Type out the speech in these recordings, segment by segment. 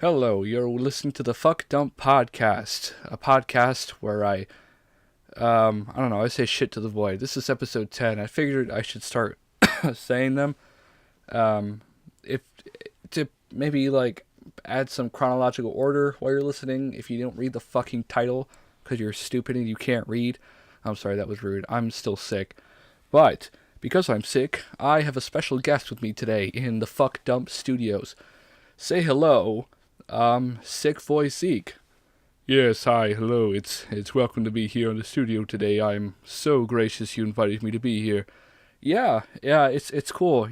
Hello, you're listening to the Fuck Dump Podcast, a podcast where I don't know, I say shit to the void. This is episode 10. I figured I should start saying them, um, if, to maybe, add some chronological order while you're listening if you don't read the fucking title, because you're stupid and you can't read. I'm sorry, that was rude. I'm still sick. But, because I'm sick, I have a special guest with me today in the Fuck Dump Studios. Say hello, Sick Voice Zeke. Yes, hi, hello. It's welcome to be here in the studio today. I'm so gracious you invited me to be here. Yeah, it's cool.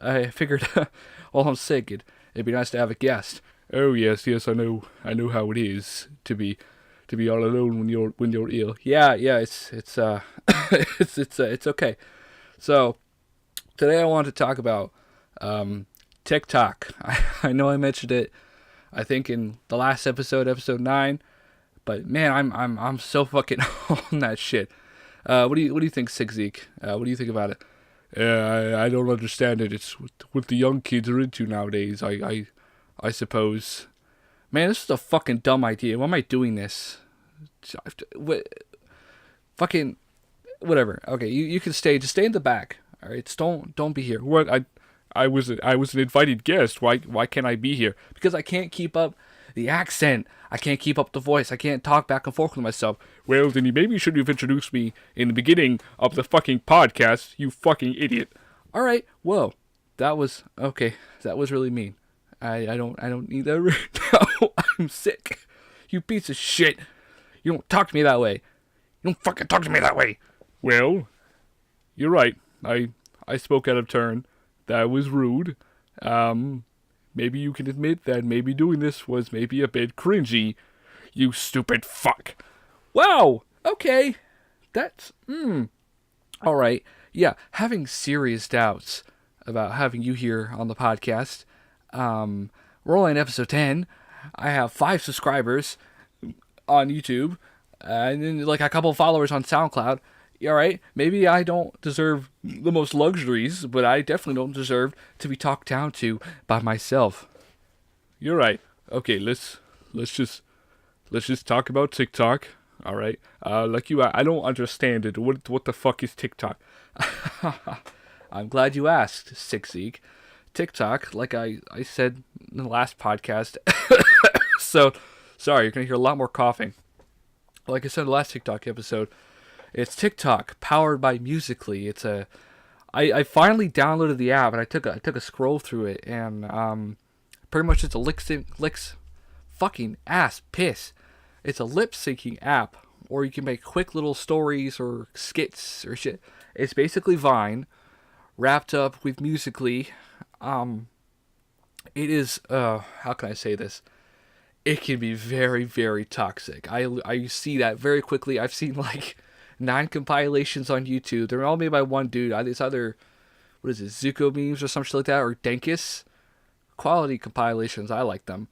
I figured while I'm sick, it'd be nice to have a guest. Oh yes, I know how it is to be all alone when you're ill. Yeah, it's it's okay. So today I want to talk about TikTok. I know I mentioned it, I think in the last episode 9. But man, I'm so fucking on that shit. What do you think, Sick Zeke? What do you think about it? I don't understand it. It's what the young kids are into nowadays. I suppose. Man, this is a fucking dumb idea. Why am I doing this? What, fucking whatever. Okay, you can stay. Just stay in the back. All right, just don't be here. What I was an invited guest. Why can't I be here? Because I can't keep up the accent. I can't keep up the voice. I can't talk back and forth with myself. Well, then you maybe should have introduced me in the beginning of the fucking podcast, you fucking idiot. All right. Whoa. That was okay. That was really mean. I don't need that right now. I'm sick. You piece of shit. You don't talk to me that way. You don't fucking talk to me that way. Well, you're right. I spoke out of turn. That was rude. Maybe you can admit that maybe doing this was maybe a bit cringy. You stupid fuck. Wow. Okay. That's all right. Yeah, having serious doubts about having you here on the podcast. We're only in episode 10. I have 5 subscribers on YouTube, and then like a couple of followers on SoundCloud. All right, maybe I don't deserve the most luxuries, but I definitely don't deserve to be talked down to by myself. You're right. Okay, let's just talk about TikTok. All right. I don't understand it. What the fuck is TikTok? I'm glad you asked, Sick Zeke. TikTok, like I said in the last podcast. So, sorry, you're gonna hear a lot more coughing. Like I said in the last TikTok episode, it's TikTok powered by Musically. I finally downloaded the app and I took a scroll through it, and pretty much it's a licks fucking ass piss. It's a lip syncing app, or you can make quick little stories or skits or shit. It's basically Vine wrapped up with Musically. It is how can I say this? It can be very, very toxic. I see that very quickly. I've seen like 9 compilations on YouTube. They're all made by one dude. It's either, what is it, Zuko memes or some shit like that, or Denkus. Quality compilations. I like them.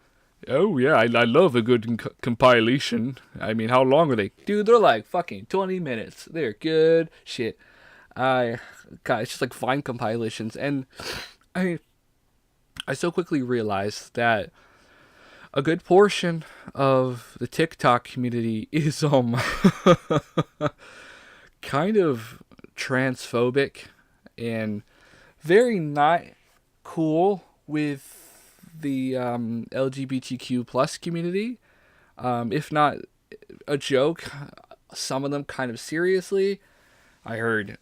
Oh yeah, I love a good compilation. I mean, how long are they? Dude, they're like fucking 20 minutes. They're good shit. God, it's just like Vine compilations, and I mean, I so quickly realized that a good portion of the TikTok community is kind of transphobic and very not cool with the LGBTQ plus community. If not a joke, some of them kind of seriously. I heard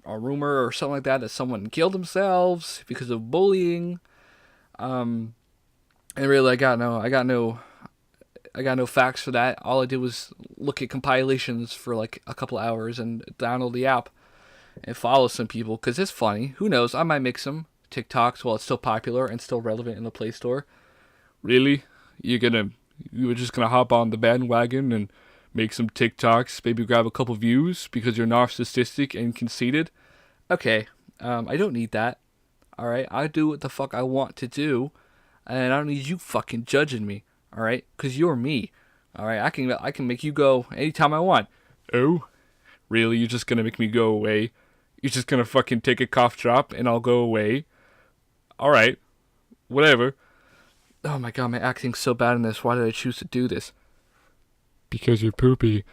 a rumor or something like that someone killed themselves because of bullying. And really, I got no facts for that. All I did was look at compilations for like a couple hours and download the app and follow some people because it's funny. Who knows? I might make some TikToks while it's still popular and still relevant in the Play Store. Really? You were just gonna hop on the bandwagon and make some TikToks, maybe grab a couple views because you're narcissistic and conceited? Okay, I don't need that. All right, I do what the fuck I want to do, and I don't need you fucking judging me. All right, cause you're me. All right, I can make you go anytime I want. Oh, really? You're just gonna make me go away? You're just gonna fucking take a cough drop and I'll go away? All right, whatever. Oh my god, my acting's so bad in this. Why did I choose to do this? Because you're poopy.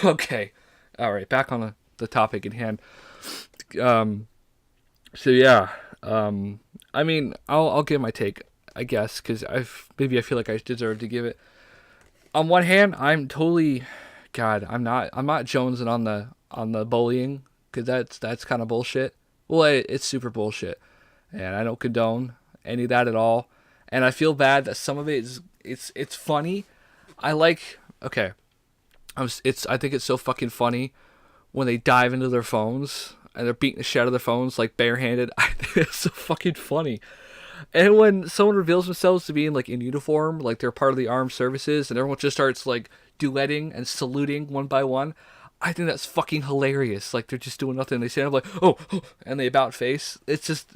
Okay. Alright, back on the topic at hand. Um, so yeah. I mean, I'll give my take, I guess, because maybe I feel like I deserve to give it. On one hand, I'm totally, God, I'm not jonesing on the bullying, because that's kind of bullshit. Well, it's super bullshit, and I don't condone any of that at all. And I feel bad that some of it is it's funny. I like okay. I think it's so fucking funny when they dive into their phones and they're beating the shit out of their phones like barehanded. I think it's so fucking funny. And when someone reveals themselves to being like in uniform, like they're part of the armed services, and everyone just starts like duetting and saluting one by one, I think that's fucking hilarious. Like they're just doing nothing. They stand up like, oh, and they about face. It's just,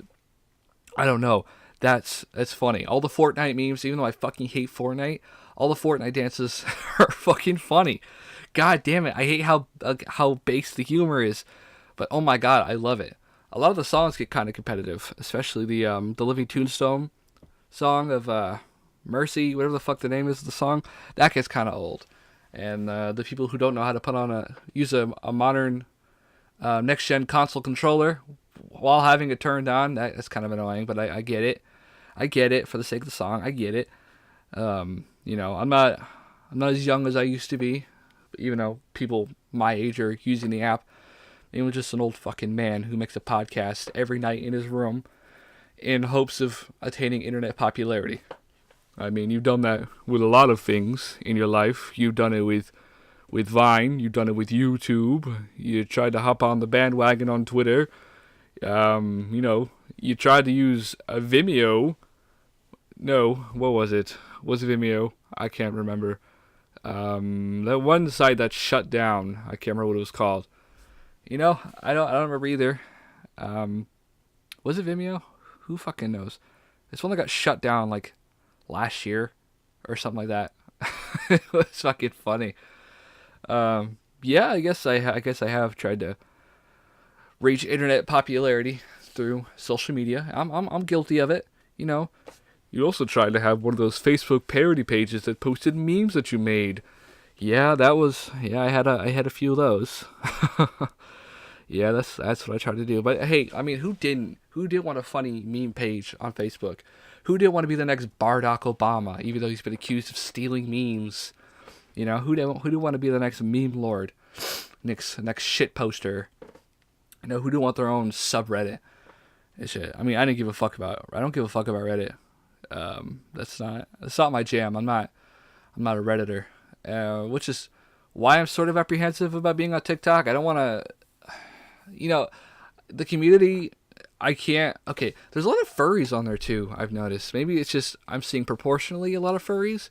I don't know. That's funny. All the Fortnite memes, even though I fucking hate Fortnite, all the Fortnite dances are fucking funny. God damn it, I hate how base the humor is, but oh my god, I love it. A lot of the songs get kind of competitive, especially the Living Tombstone song of Mercy, whatever the fuck the name is of the song. That gets kind of old, and the people who don't know how to use a modern next gen console controller while having it turned on, that's kind of annoying. But I get it. I get it for the sake of the song. I get it. I'm not as young as I used to be, even though people my age are using the app. He was just an old fucking man who makes a podcast every night in his room in hopes of attaining internet popularity. I mean, you've done that with a lot of things in your life. You've done it with Vine. You've done it with YouTube. You tried to hop on the bandwagon on Twitter. You tried to use a Vimeo. No, what was it? Was it Vimeo? I can't remember. That one site that shut down. I can't remember what it was called. I don't remember either. Was it Vimeo? Who fucking knows? It's one that got shut down like last year or something like that. It was fucking funny. Yeah, I guess I have tried to reach internet popularity through social media. I'm guilty of it. You also tried to have one of those Facebook parody pages that posted memes that you made. Yeah, I had a few of those. Yeah, that's what I tried to do. But hey, I mean, who didn't? Who did want a funny meme page on Facebook? Who didn't want to be the next Barack Obama, even though he's been accused of stealing memes? Who didn't want to be the next meme lord, next shit poster? Who didn't want their own subreddit? And shit. I mean, I don't give a fuck about Reddit. That's not my jam. I'm not a redditor, which is why I'm sort of apprehensive about being on TikTok. I don't want to. The community, I can't. Okay, there's a lot of furries on there too, I've noticed. Maybe it's just I'm seeing proportionally a lot of furries,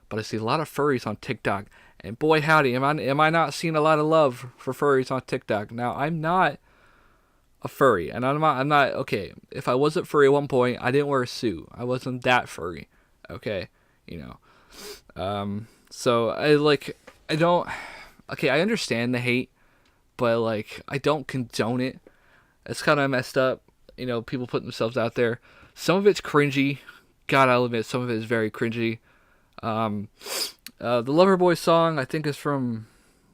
but I see a lot of furries on TikTok. And boy howdy, am I not seeing a lot of love for furries on TikTok. Now, I'm not a furry, and I'm not okay. If I wasn't furry at one point, I didn't wear a suit. I wasn't that furry. Okay, so I don't. Okay, I understand the hate, but like I don't condone it. It's kind of messed up. People putting themselves out there. Some of it's cringy. God, I'll admit some of it is very cringy. The Loverboy song I think is from,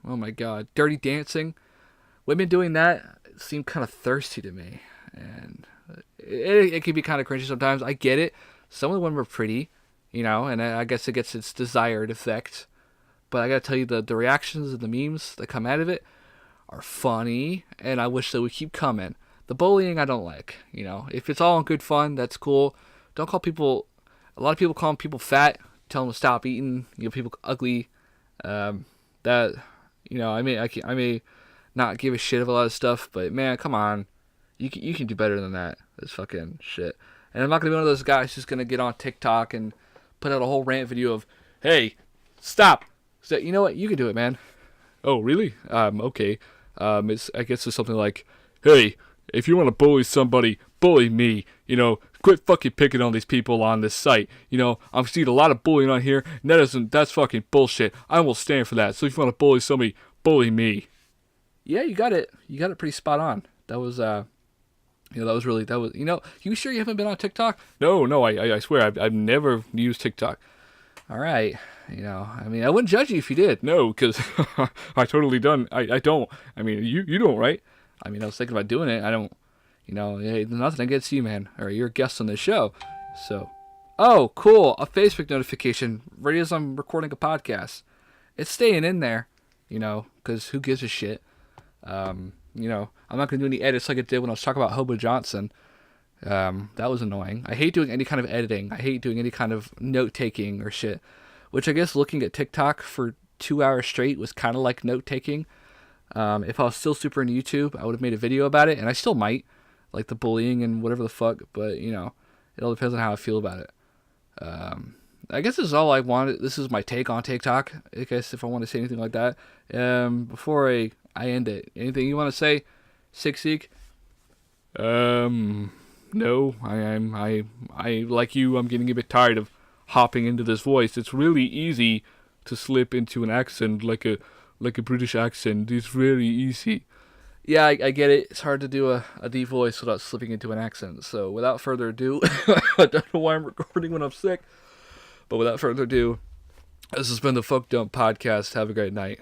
oh my god, Dirty Dancing. Women doing that seem kind of thirsty to me, and it can be kind of cringy sometimes. I get it. Some of the women were pretty, and I guess it gets its desired effect. But I gotta tell you, the reactions and the memes that come out of it are funny, and I wish they would keep coming. The bullying I don't like. If it's all in good fun, that's cool. Don't call people. A lot of people call people fat, tell them to stop eating. People ugly. That I may not give a shit of a lot of stuff, but man, come on, you can do better than that. That's fucking shit. And I'm not gonna be one of those guys who's gonna get on TikTok and put out a whole rant video of, hey, stop. So you know what? You can do it, man. Oh, really? Okay. I guess it's something like, hey, if you want to bully somebody, bully me. Quit fucking picking on these people on this site. I'm seeing a lot of bullying on here, and that's fucking bullshit. I will stand for that. So if you want to bully somebody, bully me. Yeah, you got it. You got it pretty spot on. That was You sure you haven't been on TikTok? No, I swear, I've never used TikTok. All right. I mean, I wouldn't judge you if you did. No, because I totally done. I don't. I mean, you don't, right? I mean, I was thinking about doing it. I don't, hey, there's nothing against you, man. Or you're a guest on this show. So, oh, cool. A Facebook notification right as I'm recording a podcast. It's staying in there, because who gives a shit? I'm not going to do any edits like I did when I was talking about Hobo Johnson. That was annoying. I hate doing any kind of editing. I hate doing any kind of note taking or shit. Which I guess looking at TikTok for 2 hours straight was kind of like note taking. If I was still super into YouTube, I would have made a video about it, and I still might, like the bullying and whatever the fuck. But it all depends on how I feel about it. I guess this is all I wanted. This is my take on TikTok. I guess if I want to say anything like that, before I end it, anything you want to say, Sig? No, I like you. I'm getting a bit tired of hopping into this voice. It's really easy to slip into an accent like a British accent. It's really easy. Yeah, I get it. It's hard to do a deep voice without slipping into an accent. So without further ado, I don't know why I'm recording when I'm sick. But without further ado, this has been the Folk Dump Podcast. Have a great night.